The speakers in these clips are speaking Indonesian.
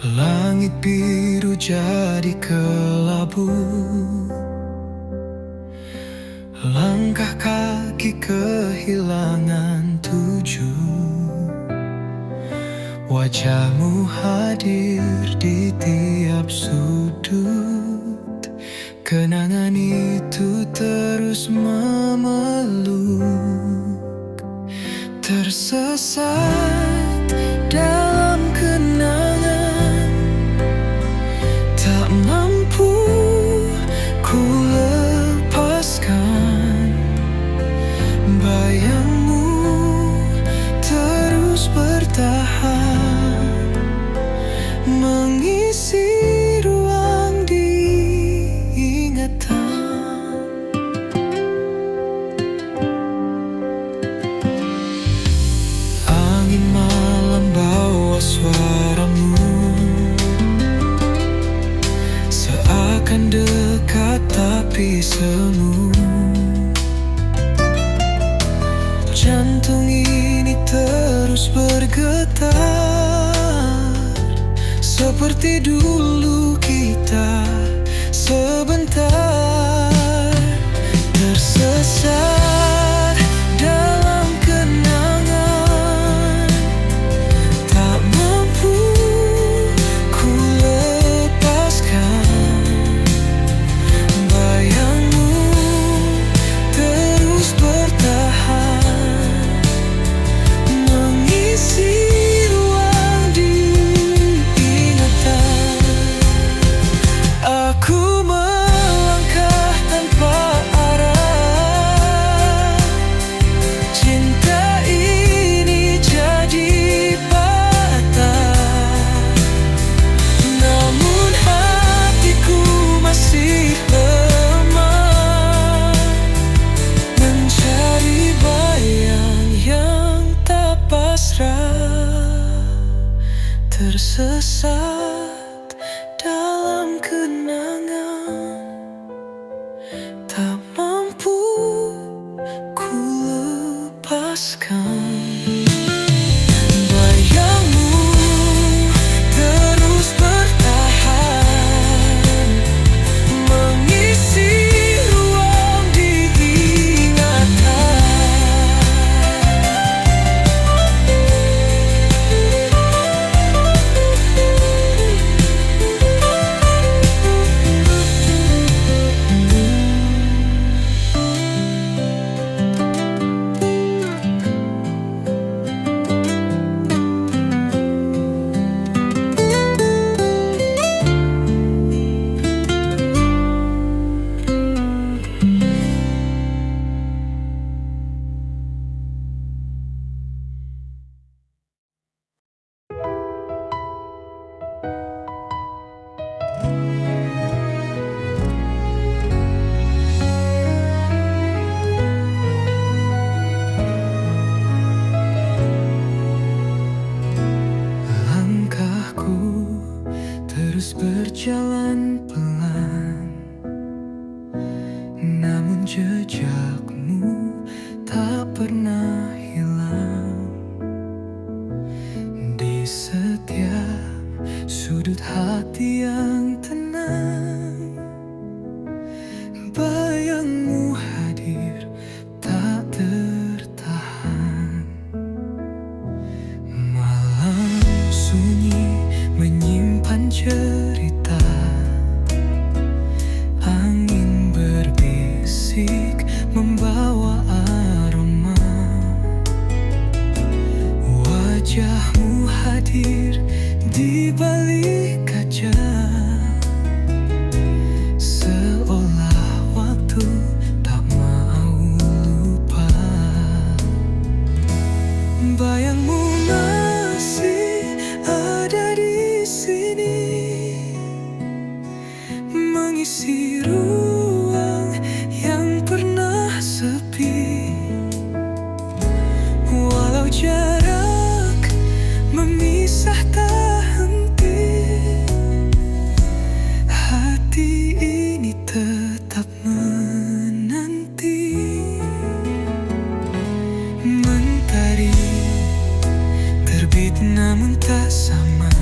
Langit biru jadi kelabu, langkah kaki kehilangan tujuh. Wajahmu hadir di tiap sudut, kenangan itu terus memeluk. Tersesat dalam kenangan, tak mampu ku lepaskan. Bayangmu terus bertahan, mengisi ruang di ingatan. Angin malam bawa suaramu, seakan dekat tapi semu. Jantung ini terus bergetar, seperti dulu kita sebentar. Tersesat dalam kenangan, tak mampu ku lepaskan. Bayangmu terus bertahan, mengisi ruang di ingatan. Aku melangkah tanpa arah, cinta ini jadi patah. Namun hatiku masih lemah, mencari bayang yang tak pasrah. Tersesat dalam kenangan, tak mampu ku lepaskan. Bayangmu terus bertahan, mengisi ruang di ingatan. Langkahku terus berjalan pelan, namun jejakmu tak pernah hilang. Di setiap sudut hati yang tenang, bayangmu hadir tak tertahan. Malam sunyi menyimpan cerita, angin berbisik membawa aroma. Wajahmu hadir di balik kaca, seolah waktu tak mau lupa. Bayangmu masih ada di sini, mengisi ruang yang pernah sepi. Walau jarak memisah tak henti, hati ini tetap menanti. Mentari terbit namun tak sama,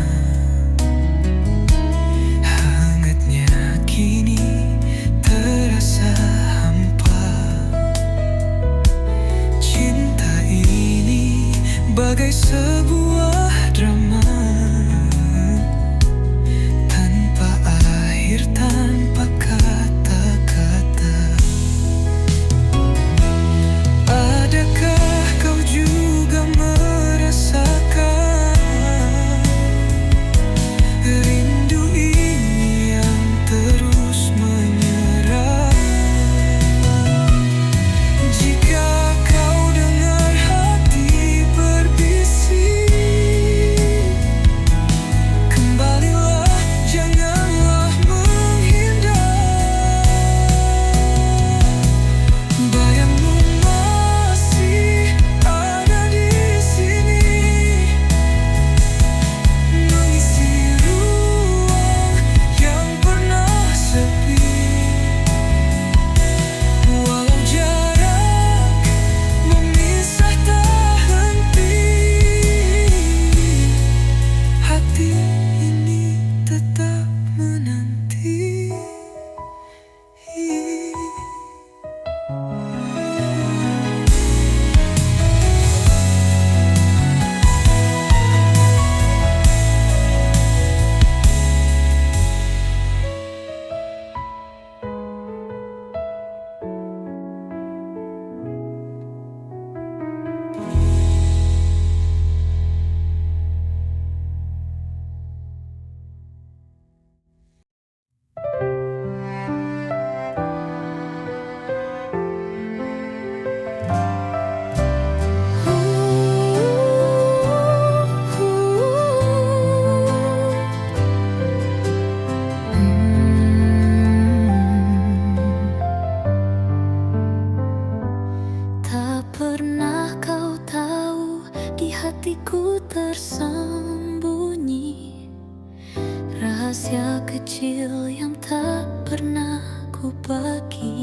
rahasia kecil yang tak pernah ku bagi.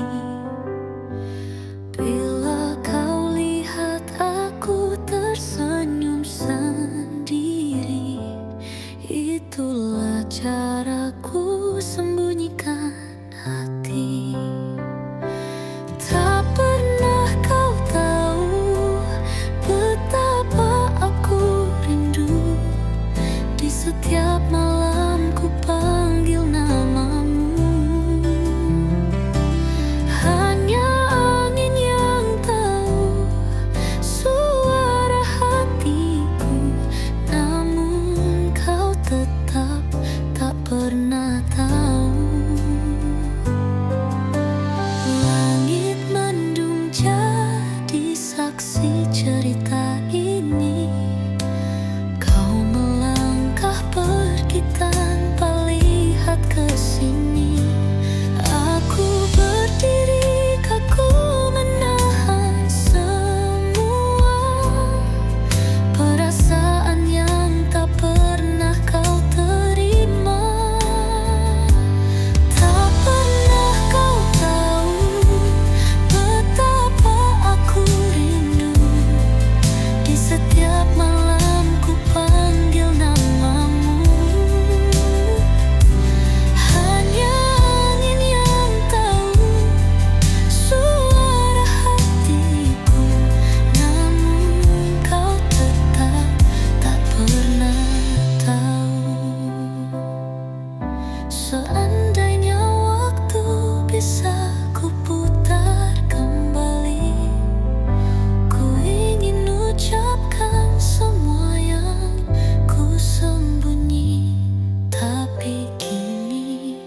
Bila kau lihat aku tersenyum sendiri, itulah caraku sembunyikan hati. Tak pernah kau tahu betapa aku rindu. Di setiap malam ku panggil namamu. Hanya angin yang tahu suara hatiku, namun kau tetap tak pernah tahu. Langit mendung jadi saksi cerita ini. Kau melangkah pergi tanpa lihat ke sini. Aku berdiri kaku menahan semua perasaan yang tak pernah kau terima. Tak pernah kau tahu betapa aku rindu. Di setiap malam ku panggil namamu. Hanya angin yang tahu suara hatiku, namun kau tetap tak pernah tahu. Seandainya waktu bisa ku putar kembali, ku ingin ucapkan semua yang ku sembunyi. Tapi kini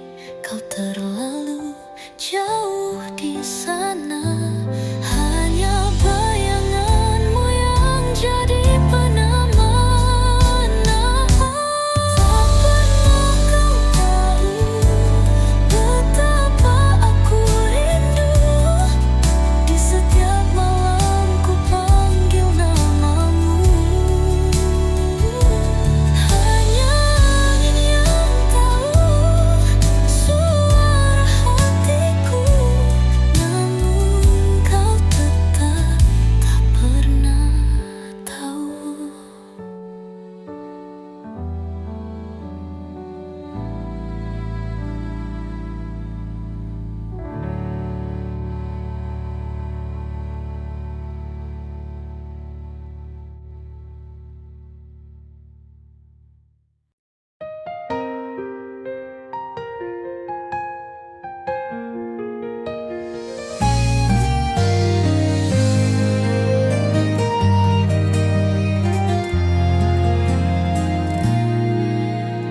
kau terlalu jauh di sana. Hanya bayanganmu yang jadi penamana. Tak pernah kau tahu betapa aku rindu. Di setiap malam ku panggil namamu. Hanya angin yang tahu suara hatiku, namun kau tetap tak pernah tahu.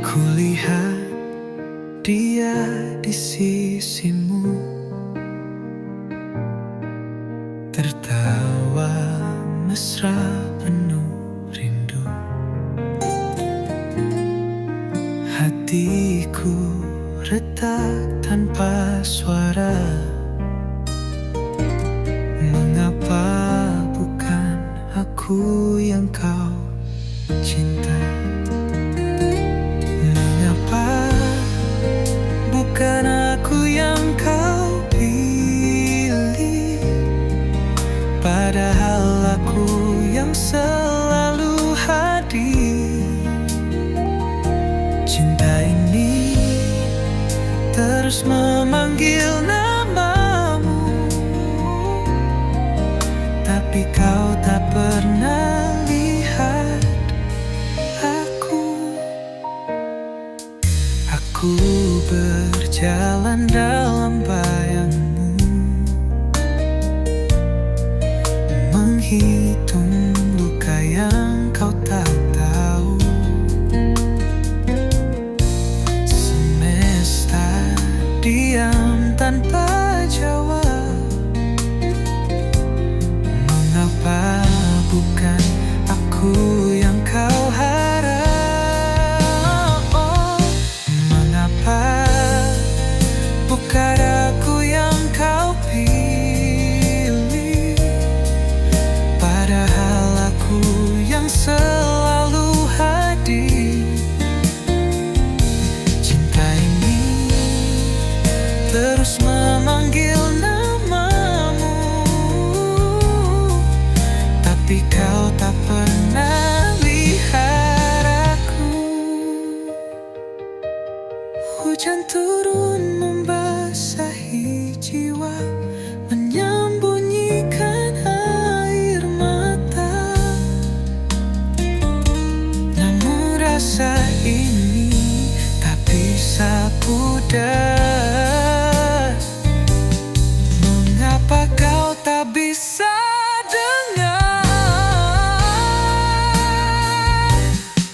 Kulihat dia di sisimu, tertawa mesra penuh rindu. Hatiku retak tanpa suara. Mengapa bukan aku yang kau cinta? Mengapa bukan aku yang kau pilih? Padahal aku yang selalu hadir. Cinta ini terus memanggil namamu, tapi kau tak pernah lihat aku. Aku berjalan dalam bayangmu, menghitung luka yang kau tak tahu. Semesta diam tanpa jawab. Mengapa bukan aku yang kau harap? Mengapa bukan aku Hujan turun membasahi jiwa, menyembunyikan air mata. Namun rasa ini tak bisa pudar. Mengapa kau tak bisa dengar?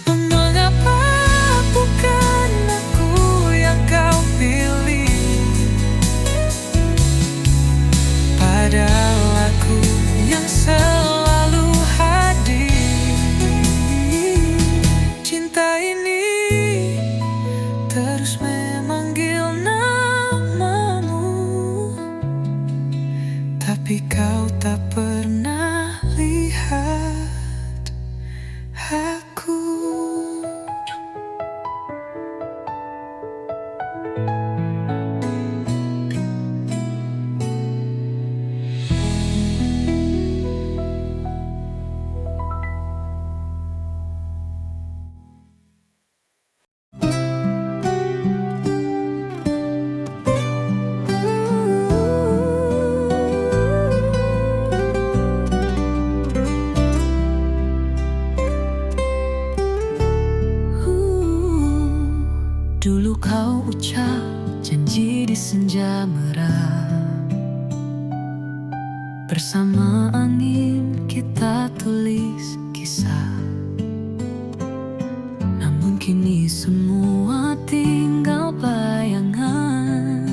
Mengapa bukan aku yang kau pilih? Padahal aku yang selalu hadir. Cinta ini terus memanggil namamu, tapi kau tak pernah lihat aku. Dulu kau ucap janji di senja merah, bersama angin kita tulis kisah. Namun kini semua tinggal bayangan.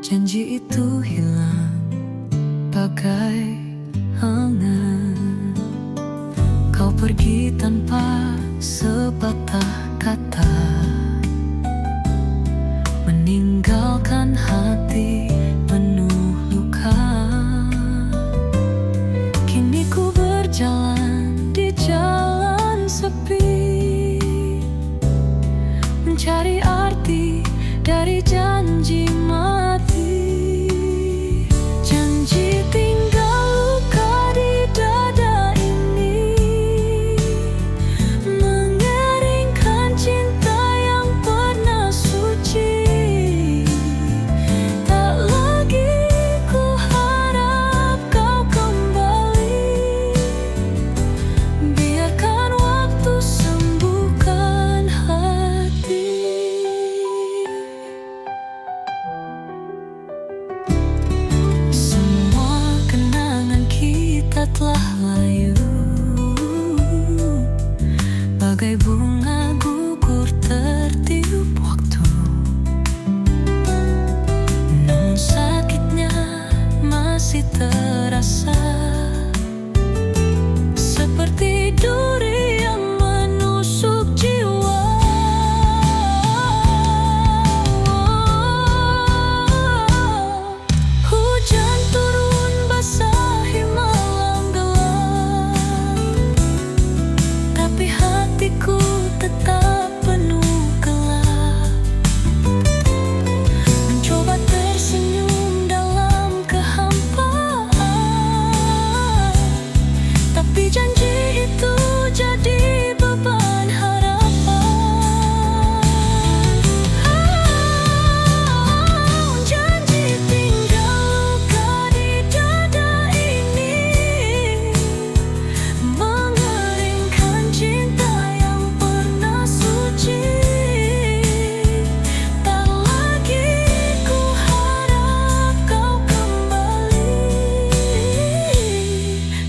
Janji itu hilang bagai angan. Kau pergi tanpa sepatah kata, meninggalkan hati penuh luka. Kini ku berjalan di jalan sepi, mencari arti dari janji mati. Janji tinggal luka di dada ini, mengeringkan cinta yang pernah suci. Tak lagi ku harap kau kembali, biarkan waktu sembuhkan hati. Semua kenangan kita telah layu, bagai bunga gugur tertiup waktu. Namun sakitnya masih terasa, seperti duri yang menusuk jiwa. Hujan turun basahi malam gelap, tapi hatiku tetap penuh gelap. Mencoba tersenyum dalam kehampaan, tapi janji itu jadi beban harapan. Janji tinggal luka di dada ini, mengeringkan cinta yang pernah suci. Tak lagi ku harap kau kembali,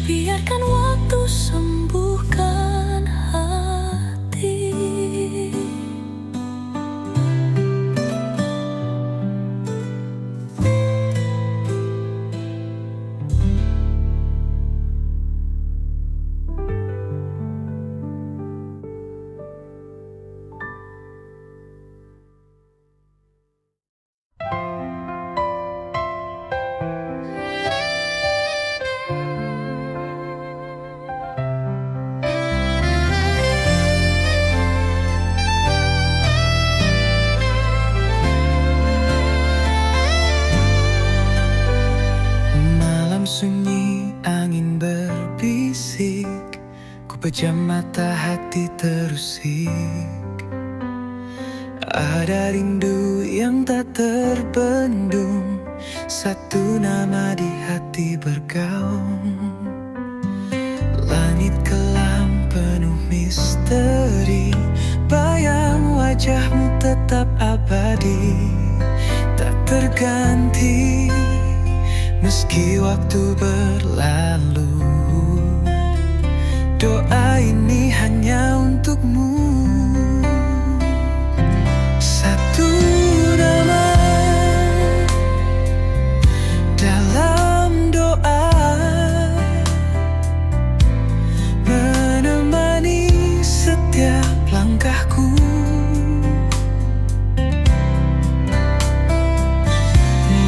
biarkan waktu sembuhkan hati. Malam sunyi, angin berbisik, ku pejam mata, hati terusik. Ada rindu yang tak terbendung, satu nama di hati bergaung. Langit kelam penuh misteri, bayang wajahmu tetap abadi, tak terganti meski waktu berlalu. Doa ini hanya untukmu. Satu nama dalam doa, menemani setiap langkahku.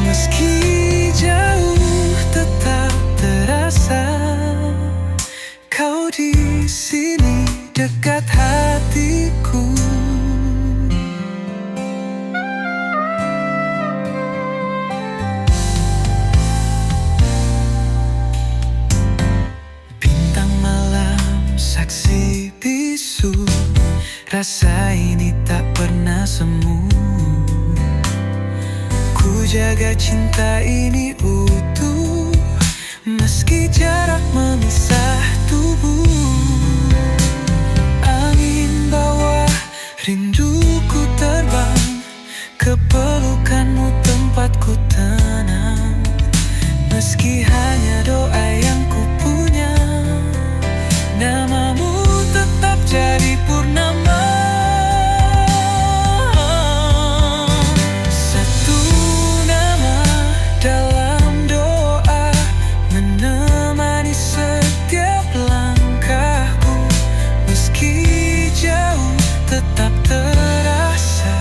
Meski jauh tetap terasa kau di sini dekat hatiku. Bintang malam saksi bisu, rasa ini tak pernah semu. Ku jaga cinta ini utuh, meski jarak memisah tubuh. Angin bawa rinduku terbang, ke pelukanmu tempatku tenang. Meski hanya doa yang ku punya, namamu tetap jadi purnama. Satu nama dalam doa, menemani setiap langkahku. Meski jauh tetap terasa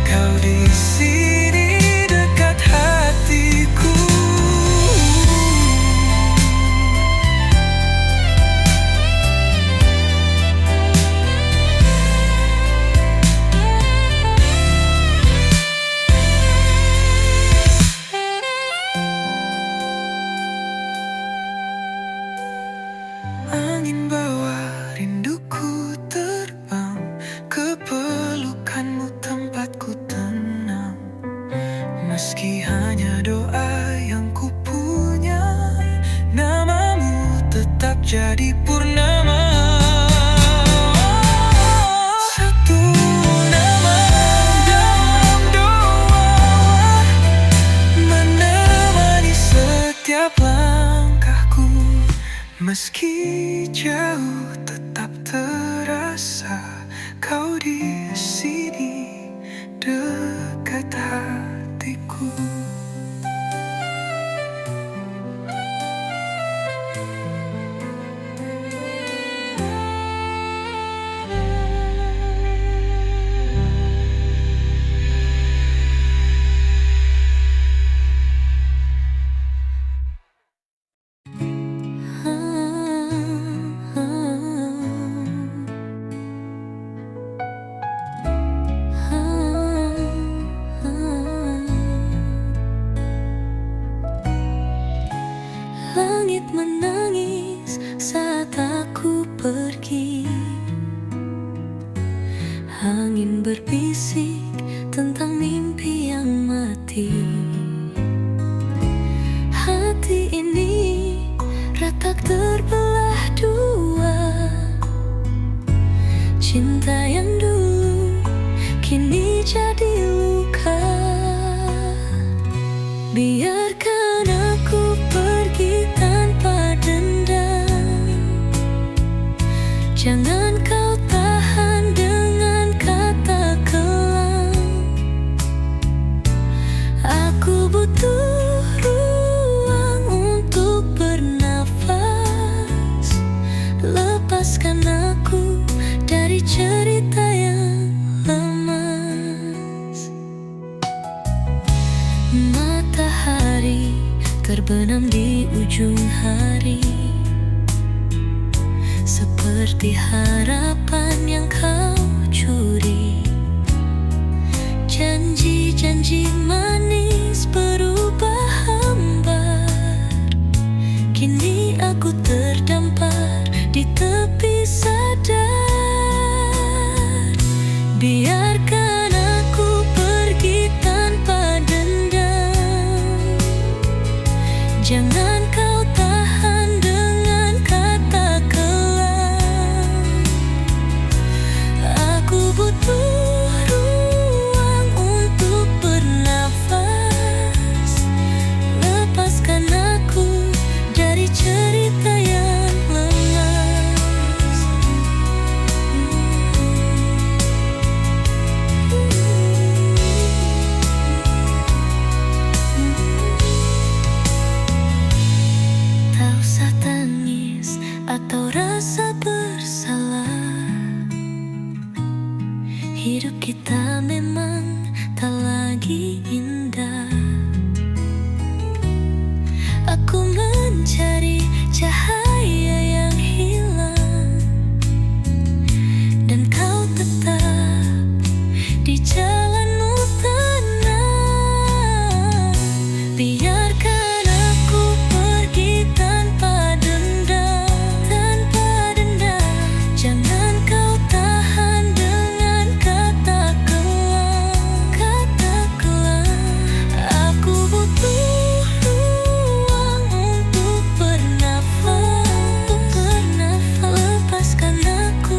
kau di sini dekat hatiku. Angin bawa rinduku terbang, ke pelukanmu tempatku tenang. Meski hanya doa yang ku punya, namamu tetap jadi purnama. Satu nama dalam doa, menemani setiap langkahku. Meski jauh tetap terasa kau di sini dekat hatiku. Langit menangis saat aku pergi, angin berbisik tentang mimpi yang mati. Hati ini retak terbelah dua, cinta yang dulu kini jadi luka. Biarkan aku pergi tanpa dendam, jangan kau tahan dengan kata kelam. Aku butuh ruang untuk bernafas, lepaskan aku dari cerita yang lemas. Matahari terbenam di ujung hari, seperti harapan yang kau curi. Janji-janji manis berubah hambar, kini aku terdampar di tepi sadar. Hidup kita memang tak lagi indah. Aku mencari cahaya yang hilang, dan kau tetap di jalanmu tenang. Biarkan aku pergi tanpa dendam, tanpa dendam. Jangan kau tahan dengan kata kelam, kata kelam. Aku butuh ruang untuk bernafas, untuk bernafas. Lepaskan aku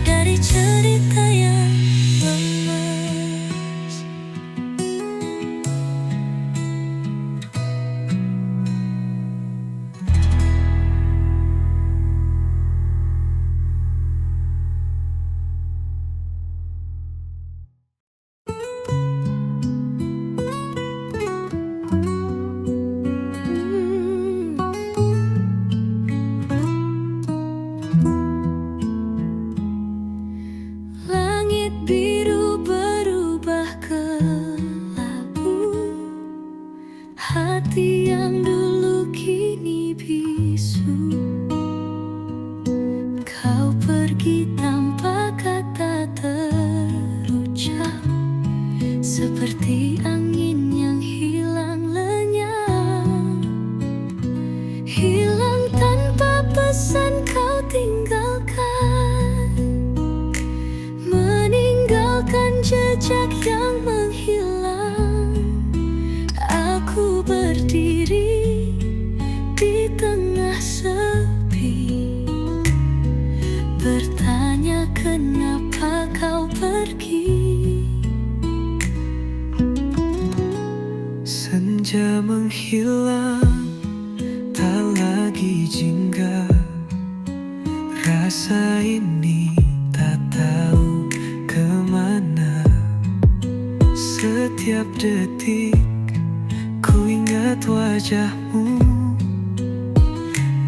dari cerita yang lemas. Langit biru berubah kelabu, hati yang dulu kini bisu. Kau pergi tanpa kata terucap, seperti angin yang hilang lenyap. Hilang tanpa pesan kau tinggalkan, meninggalkan jejak yang menghilang. Aku berdiri di tengah sepi, bertanya kenapa kau pergi. Senja menghilang, tak lagi jingga. Rasa ini tak tahu kemana. Setiap detik ku ingat wajahmu,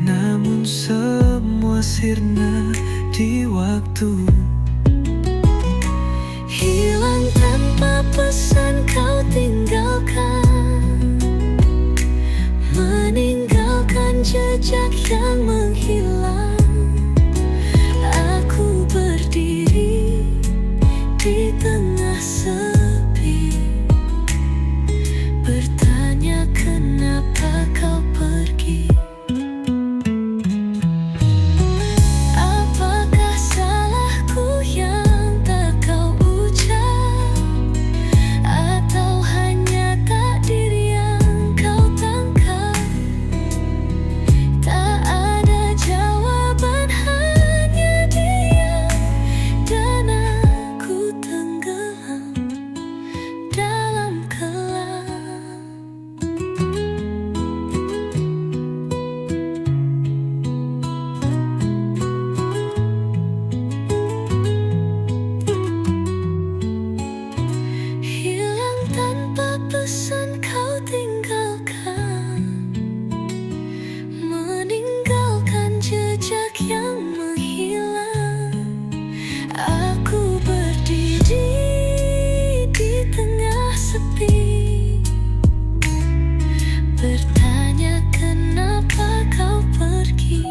namun semua sirna di waktu. Hilang tanpa pesan kau tinggalkan, meninggalkan jejak yang menghilang. Aku berdiri di tengah sepi, bertanya kenapa kau pergi. Apakah salahku yang tak kau ucap, atau hanya takdir yang kau tangkap? Tak ada jawaban, hanya diam, dan aku tenggelam dalam kelam. Hilang tanpa pesan kau tinggalkan, meninggalkan jejak yang menghilang. Aku berdiri di tengah sepi, bertanya kenapa kau pergi.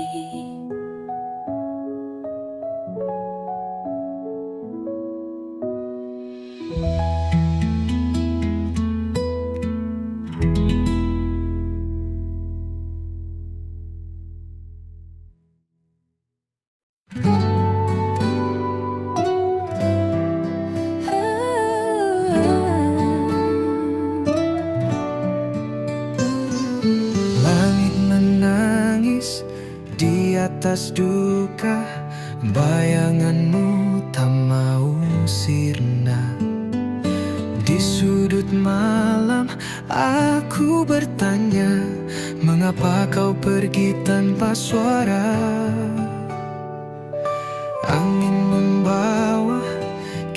Langit menangis di atas duka, bayanganmu tak mau sirna. Di sudut malam aku bertanya, mengapa kau pergi tanpa suara? Angin membawa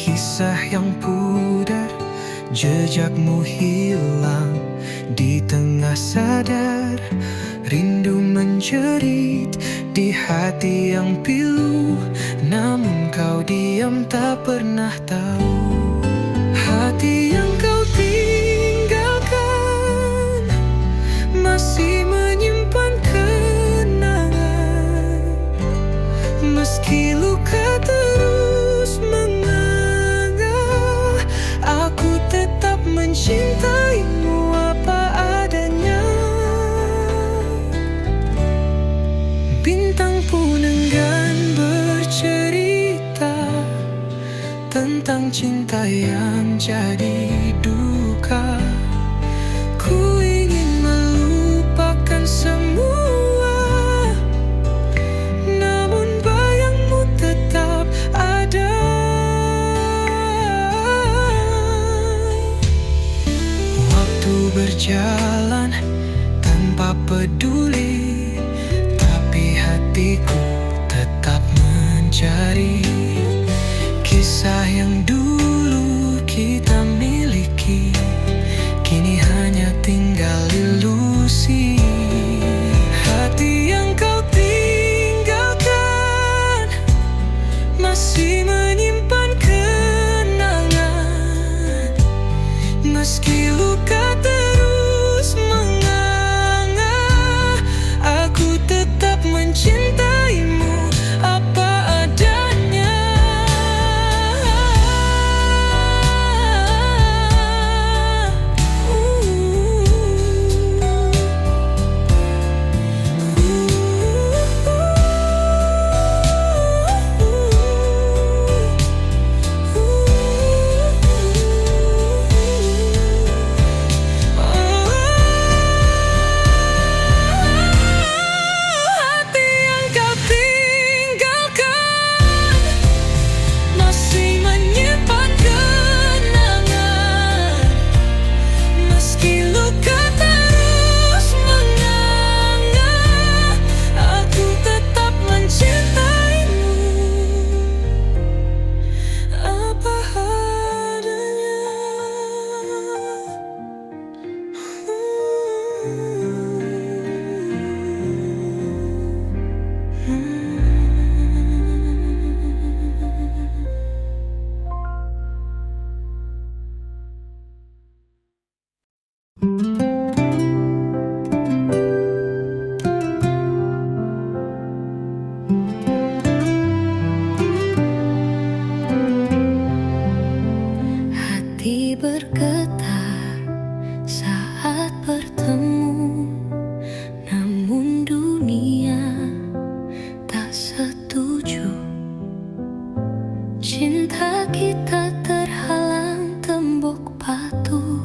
kisah yang pudar, jejakmu hilang di tengah sadar. Rindu menjerit di hati yang pilu, namun kau diam tak pernah tahu. Hati yang kau tinggalkan masih menyimpan kenangan, meski luka terus menganga. Aku tetap mencintaimu apa adanya. Bintang pun enggan bercerita tentang cinta yang jadi duka. Ku ingin melupakan semua, namun bayangmu tetap ada. Waktu berjalan tanpa peduli, tapi hatiku tetap mencari kisah yang dulu kita miliki, kini hanya tinggal ilusi. Hati yang kau tinggalkan masih menyimpan kenangan, meski luka terus menganga. Aku tetap mencintaimu apa adanya. Hati bergetar saat bertemu, namun dunia tak setuju. Cinta kita terhalang tembok batu.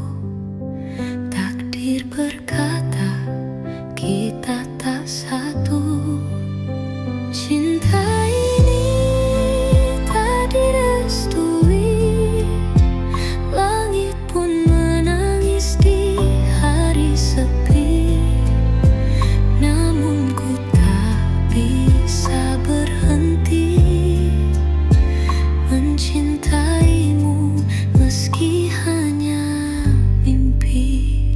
Takdir berkata kita tak satu. Cinta ini tak direstui, langit pun menangis di hari sepi. Namun ku tak bisa berhenti mencintaimu meski hanya mimpi.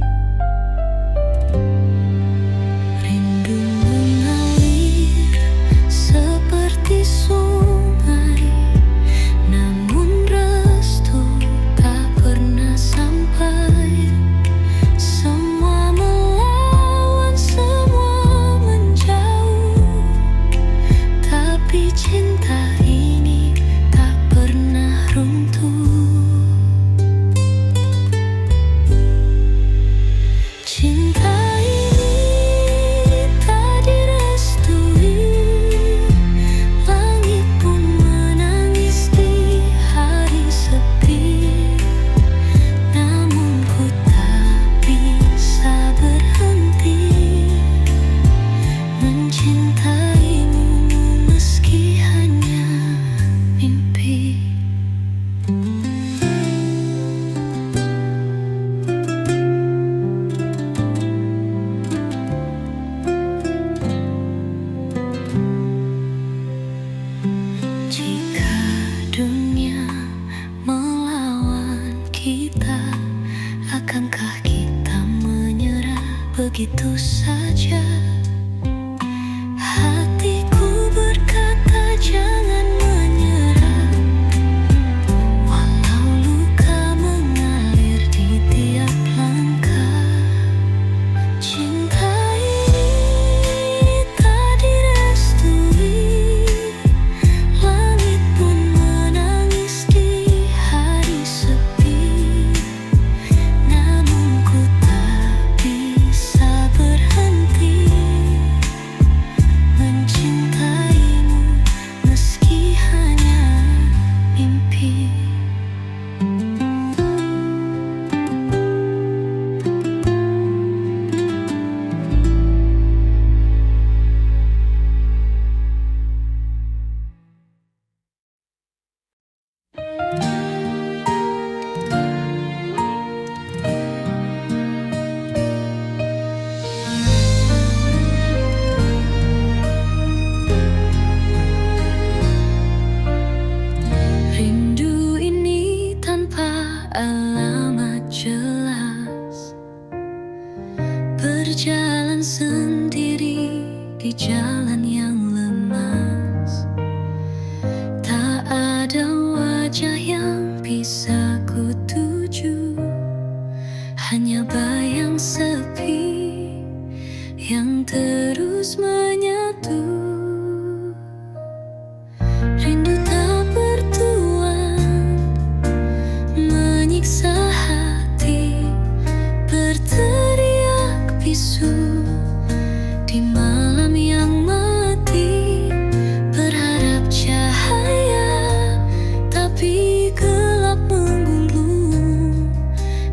Rindu mengalir seperti sungai, namun restu tak pernah sampai. Semua melawan, semua menjauh, tapi cinta ini tak pernah runtuh. Cinta ini tak direstui, langit pun menangis di hari sepi. Namun ku tak bisa berhenti mencintaimu meski hanya mimpi. Jika dunia melawan kita, akankah kita menyerah begitu saja? Hati alamat jelas. Berjalan sendiri di jalan yang lemas. Tak ada wajah yang bisa ku tuju, hanya bayang sepi yang terus menyatu. Rindu tak bertuan menyiksa hati, berteriak bisu di malam yang mati. Berharap cahaya tapi gelap menggulung.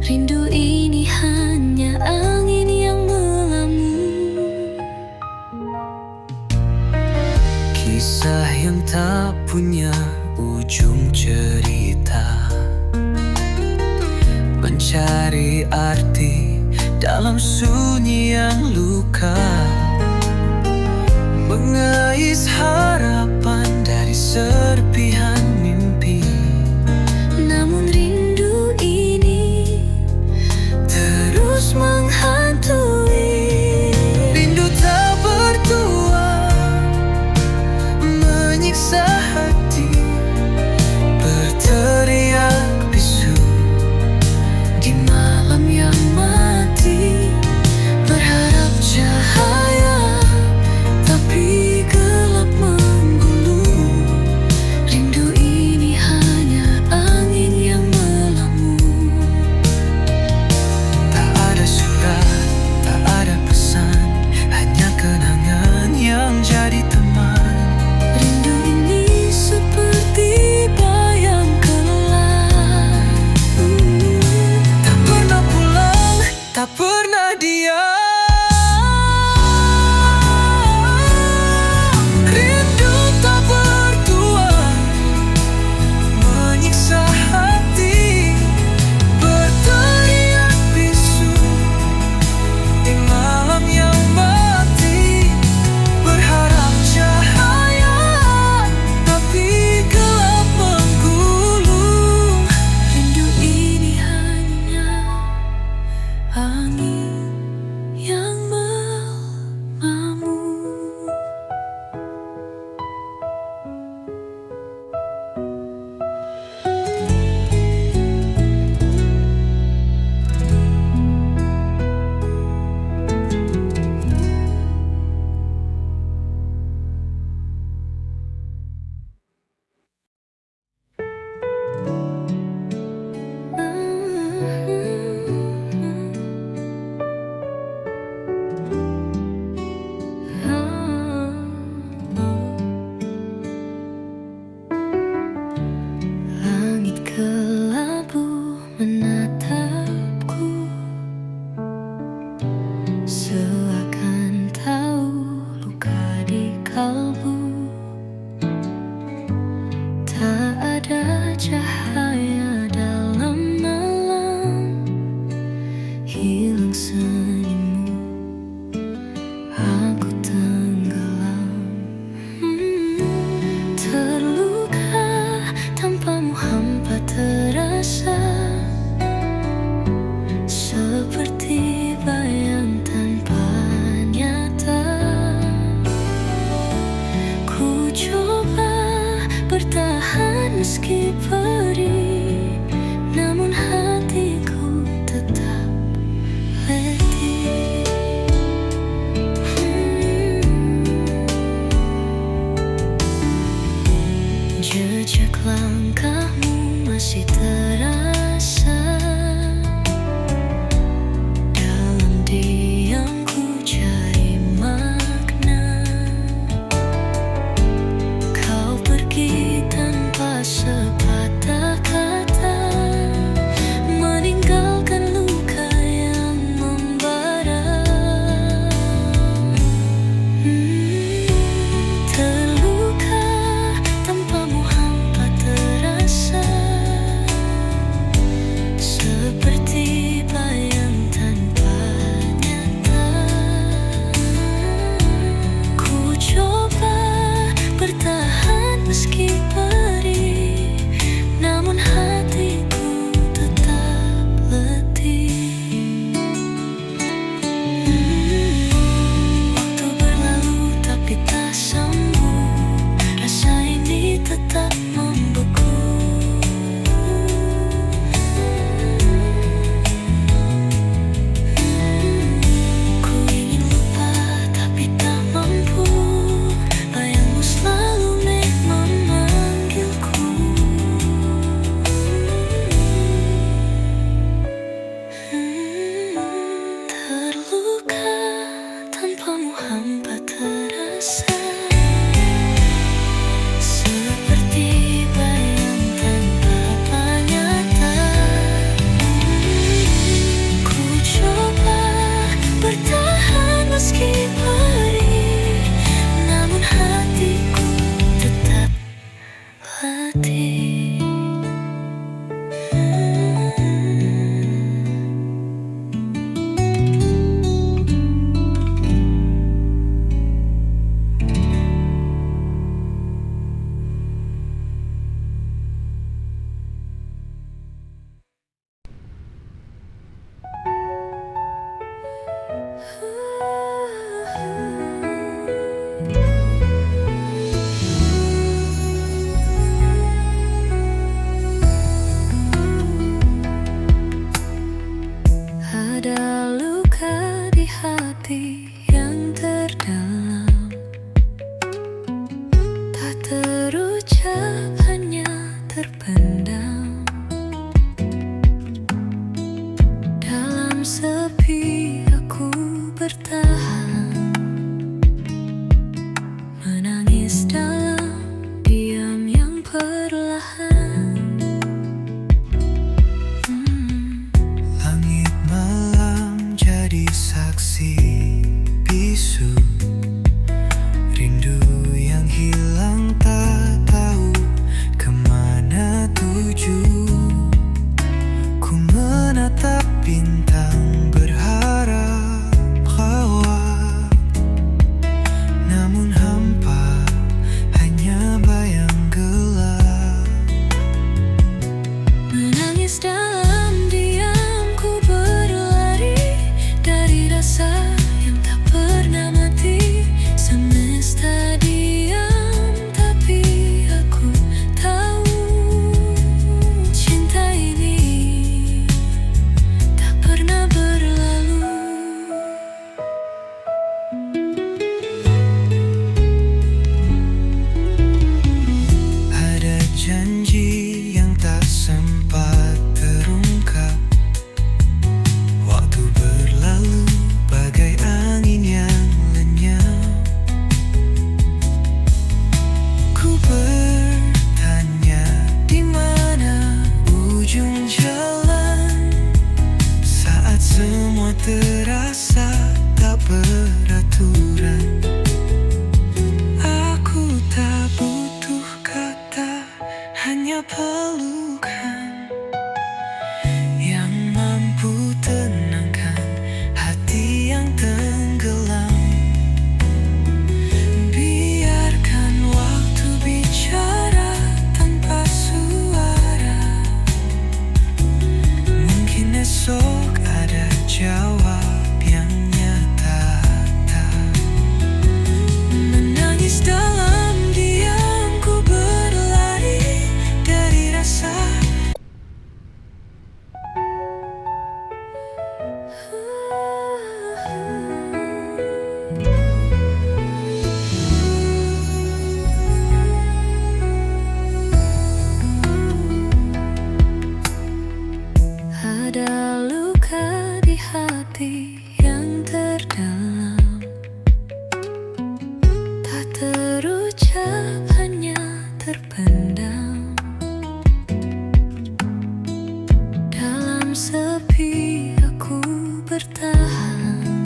Rindu ini hanya angin yang melamun. Kisah yang tak punya ujung cerita, mencari arti dalam sunyi yang luka, mengais harapan dari serpihan mimpi. Namun rindu ini terus menghantui. Rindu tak bertuan menyiksa hati, berteriak bisu di malam yang mati. Berharap cahaya tapi gelap menggulung. Rindu ini hanya angin yang melamun. Tak ada surat, tak ada pesan, hanya kenangan yang jadi teman. Rindu ini seperti bayang gelap. Tak pernah pulang, tak pernah diam. Rindu tak bertuan menyiksa hati, berteriak bisu di malam yang mati. Berharap cahaya tapi gelap menggulung. Rindu ini hanya angin yang melamun. Langit kelabu menatapku, seakan tahu luka di kalbu. Tak ada cahaya dalam malam, hilang senyummu, aku tenggelam. Terluka tanpamu hampa terasa, seperti bayang tanpa nyata. Ku coba bertahan meski perih, namun hatiku tetap letih. Jejak langkahmu masih terasa dalam diamku cari makna. Kau pergi tanpa sepatah kata. terpendam. Dalam sepi aku bertahan, menangis dalam diam yang perlahan. Langit malam jadi saksi bisu, rindu yang hilang tak tahu kemana tuju. Ku menatap bintang berharap lawak, namun hampa hanya bayang gelap. Menangis dalam diam, ku berlari dari rasa yang tak pernah mati. Semesta diam, tapi aku tahu cinta ini tak pernah berlalu. Ada janji yang tak sempat terungkap, waktu berlalu bagai angin yang lenyap. Ku bertanya di mana ujung jalan, saat semua terasa tak beraturan. Aku tak butuh kata, hanya pelukan yang mampu tenangkan hati yang tenggelam. Biarkan waktu bicara tanpa suara, mungkin esok ada jawab yang nyata. Menangis dalam diam, ku berlari dari rasa. Ada luka di hati yang terdalam, tak terucap, hanya terpendam. Dalam sepi aku bertahan,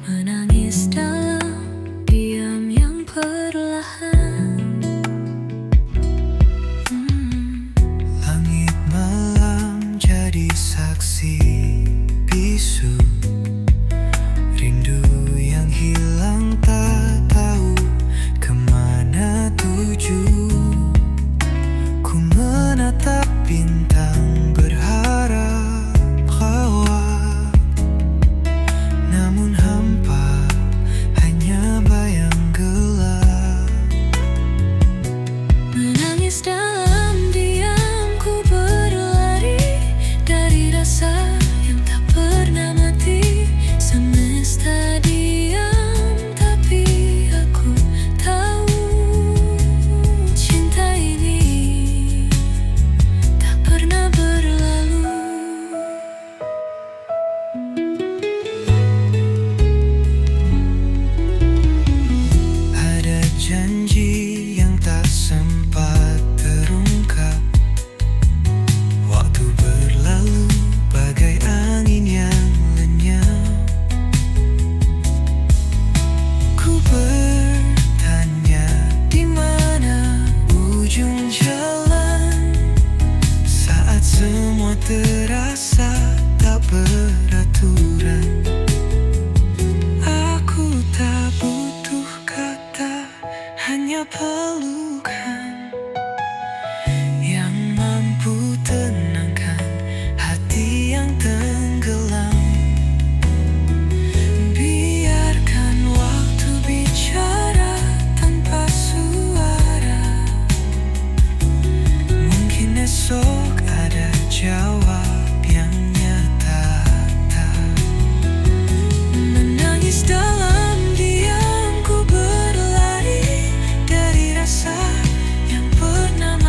menangis dalam diam yang perlahan. Langit malam jadi saksi bisu, rindu yang hilang tak tahu kemana tuju. Ku menatap bintang berharap lawak, namun hampa hanya bayang gelap. Menangis dalam diam, ku berlari dari rasa yang tak pernah mati. Semesta diam, tapi aku tahu cinta ini tak pernah berlalu. Ada janji yang tak sempat terungkap, waktu berlalu bagai angin yang lenyap. Ku bertanya di mana ujung jalan, saat semua terasa tak beraturan. Aku tak butuh kata, hanya pelukan yang mampu tenangkan hati yang tenggelam. Biarkan waktu bicara tanpa suara, mungkin esok ada jawab yang nyata. Menangis dalam diam, ku berlari dari rasa yang pernah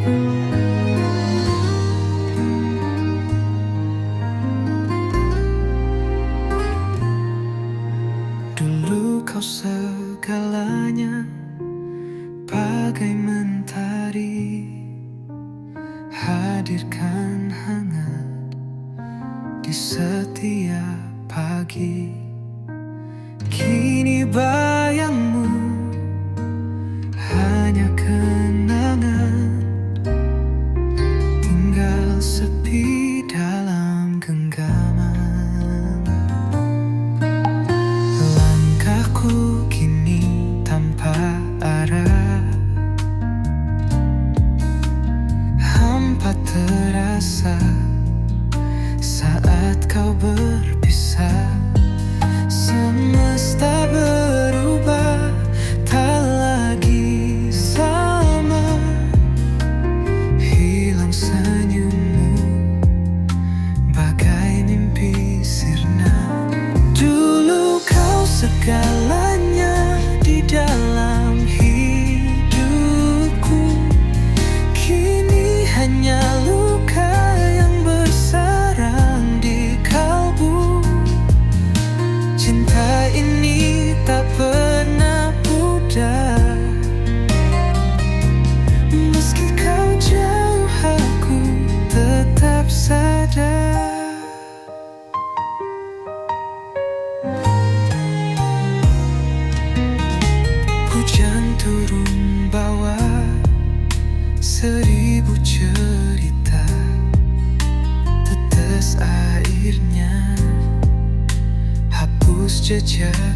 Dulu kau segalanya, bagai mentari, hadirkan hangat di setiap pagi. Kini bayangmu hanya kenangan, tinggal sepi dalam genggaman. Langkahku kini tanpa arah, hampa terasa saat kau berpisah. Semesta berubah, tak lagi sama. Hilang senyummu, bagai mimpi sirna. Dulu kau segalanya di dalam hidupku, kini hanya luka yang bersarang di kalbu. Cinta ini tak pernah pudar, meski kau jauh aku tetap sadar. Hujan turun bawa 1000 cerita, tetes airnya hapus jejak